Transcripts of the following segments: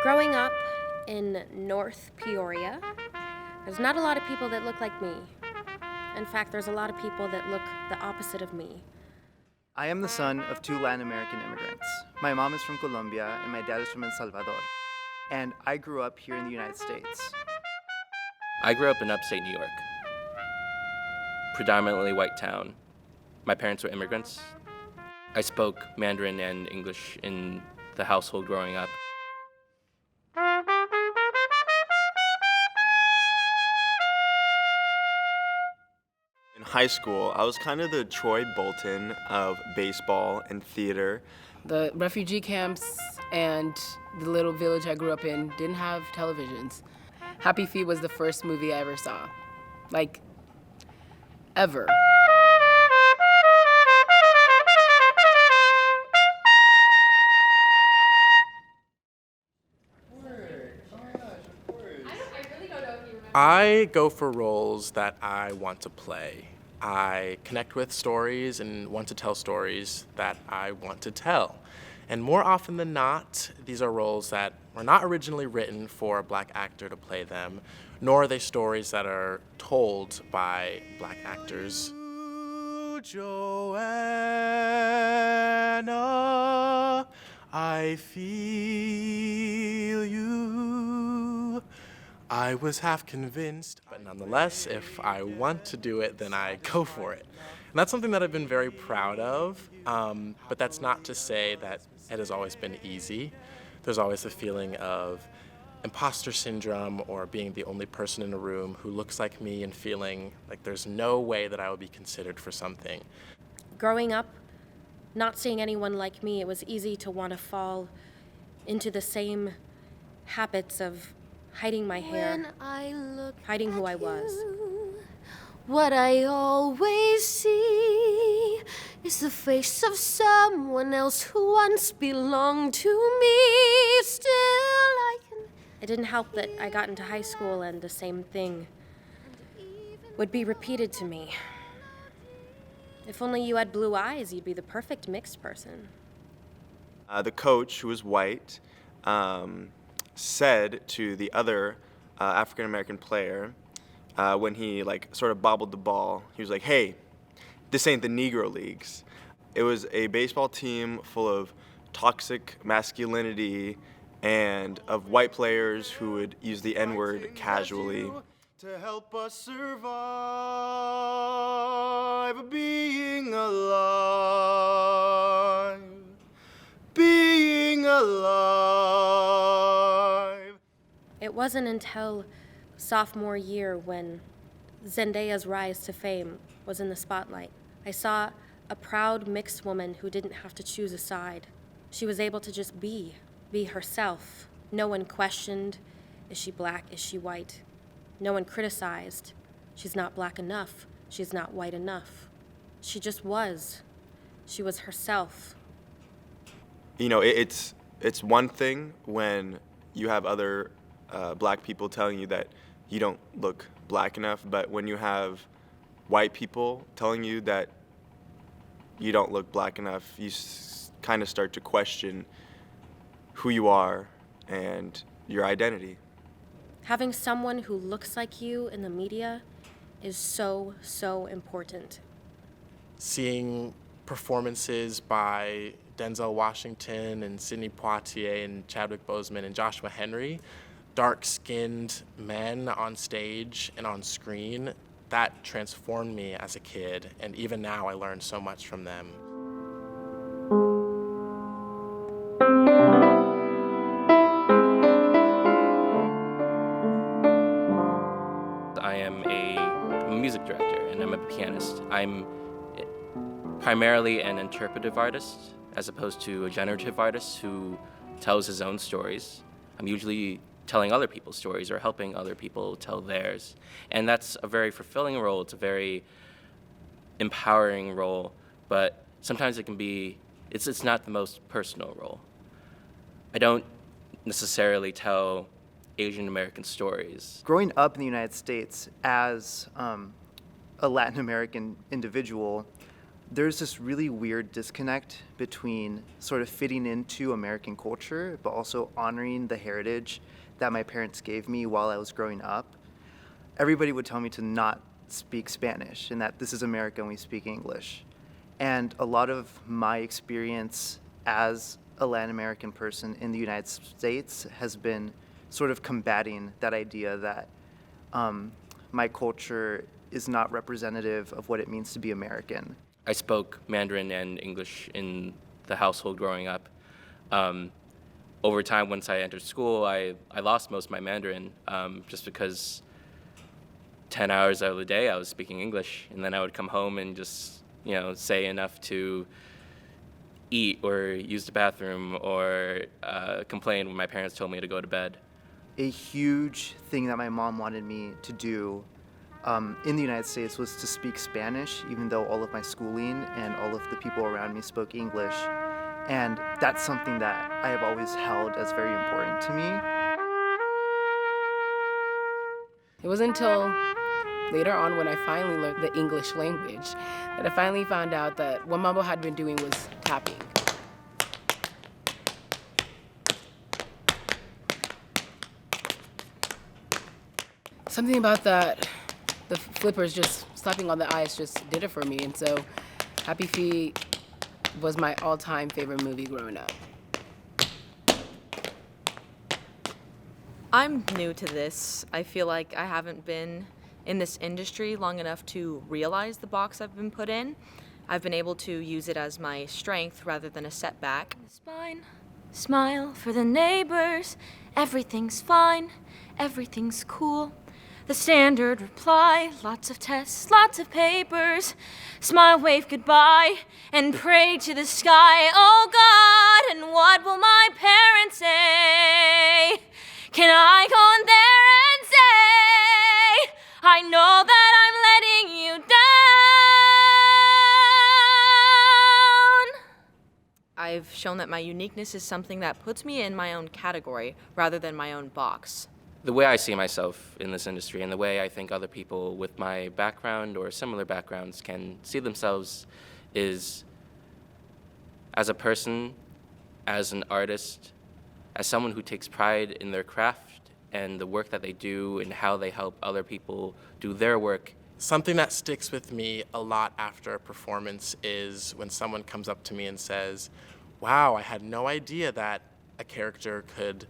Growing up in North Peoria, there's not a lot of people that look like me. In fact, there's a lot of people that look the opposite of me. I am the son of two Latin American immigrants. My mom is from Colombia and my dad is from El Salvador. And I grew up here in the United States. I grew up in upstate New York, predominantly white town. My parents were immigrants. I spoke Mandarin and English in the household growing up. In high school, I was kind of the Troy Bolton of baseball and theater. The refugee camps and the little village I grew up in didn't have televisions. Happy Feet was the first movie I ever saw. Like, ever. I go for roles that I want to play. I connect with stories and want to tell stories that I want to tell. And more often than not, these are roles that were not originally written for a black actor to play them, nor are they stories that are told by black actors. Joanna, I feel you. I was half convinced, but nonetheless, if I want to do it, then I go for it. And that's something that I've been very proud of, but that's not to say that it has always been easy. There's always a feeling of imposter syndrome or being the only person in a room who looks like me and feeling like there's no way that I would be considered for something. Growing up, not seeing anyone like me, it was easy to want to fall into the same habits of hiding my hair, hiding who I was. What I always see is the face of someone else who once belonged to me. Still I can. It didn't help that I got into high school and the same thing would be repeated to me. If only you had blue eyes, you'd be the perfect mixed person. The coach, who was white, said to the other African American player when he sort of bobbled the ball, he was like, "Hey, this ain't the Negro Leagues." It was a baseball team full of toxic masculinity and of white players who would use the N-word casually. To help us survive being alive, being alive. It wasn't until sophomore year when Zendaya's rise to fame was in the spotlight. I saw a proud mixed woman who didn't have to choose a side. She was able to just be herself. No one questioned, is she black, is she white? No one criticized, she's not black enough, she's not white enough. She just was. She was herself. You know, it's one thing when you have other black people telling you that you don't look black enough, but when you have white people telling you that you don't look black enough, you kind of start to question who you are and your identity. Having someone who looks like you in the media is so, so important. Seeing performances by Denzel Washington and Sidney Poitier and Chadwick Boseman and Joshua Henry, dark-skinned men on stage and on screen, that transformed me as a kid, and even now I learn so much from them. I'm a music director and I'm a pianist. I'm primarily an interpretive artist as opposed to a generative artist who tells his own stories. I'm usually telling other people's stories or helping other people tell theirs. And that's a very fulfilling role. It's a very empowering role, but sometimes it can be, it's not the most personal role. I don't necessarily tell Asian American stories. Growing up in the United States as a Latin American individual, there's this really weird disconnect between sort of fitting into American culture, but also honoring the heritage that my parents gave me while I was growing up. Everybody would tell me to not speak Spanish and that this is America and we speak English. And a lot of my experience as a Latin American person in the United States has been sort of combating that idea that my culture is not representative of what it means to be American. I spoke Mandarin and English in the household growing up. Over time, once I entered school, I lost most of my Mandarin just because 10 hours out of the day I was speaking English, and then I would come home and just say enough to eat or use the bathroom or complain when my parents told me to go to bed. A huge thing that my mom wanted me to do in the United States was to speak Spanish, even though all of my schooling and all of the people around me spoke English. And that's something that I have always held as very important to me. It wasn't until later on when I finally learned the English language that I finally found out that what Mambo had been doing was tapping. Something about that, the flippers just slapping on the ice just did it for me. And so Happy Feet was my all-time favorite movie growing up. I'm new to this. I feel like I haven't been in this industry long enough to realize the box I've been put in. I've been able to use it as my strength rather than a setback. Spine, smile for the neighbors. Everything's fine, everything's cool. The standard reply, lots of tests, lots of papers. Smile, wave goodbye, and pray to the sky. Oh God, and what will my parents say? Can I go in there and say, I know that I'm letting you down? I've shown that my uniqueness is something that puts me in my own category rather than my own box. The way I see myself in this industry and the way I think other people with my background or similar backgrounds can see themselves is as a person, as an artist, as someone who takes pride in their craft and the work that they do and how they help other people do their work. Something that sticks with me a lot after a performance is when someone comes up to me and says, wow, I had no idea that a character could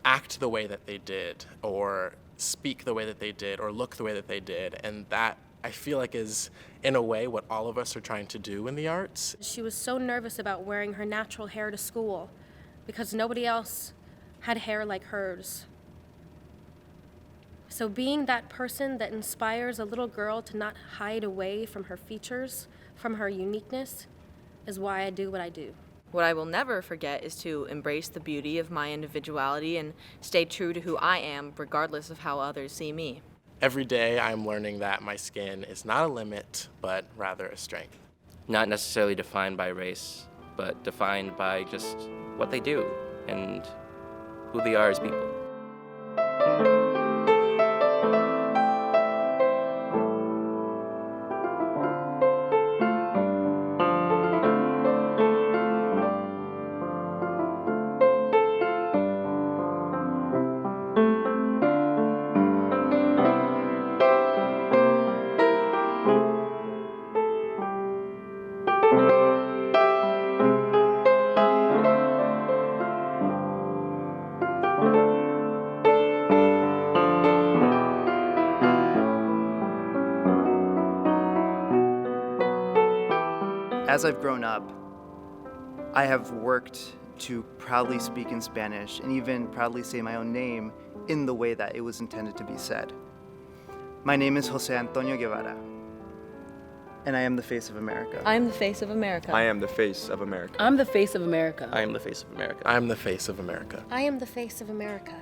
act the way that they did, or speak the way that they did, or look the way that they did. And that, I feel like, is, in a way, what all of us are trying to do in the arts. She was so nervous about wearing her natural hair to school because nobody else had hair like hers. So being that person that inspires a little girl to not hide away from her features, from her uniqueness, is why I do what I do. What I will never forget is to embrace the beauty of my individuality and stay true to who I am, regardless of how others see me. Every day I'm learning that my skin is not a limit, but rather a strength. Not necessarily defined by race, but defined by just what they do and who they are as people. As I've grown up, I have worked to proudly speak in Spanish and even proudly say my own name in the way that it was intended to be said. My name is Jose Antonio Guevara, and I am the face of America. I am the face of America. I am the face of America. I'm the face of America. I am the face of America. I'm the face of America. I am the face of America.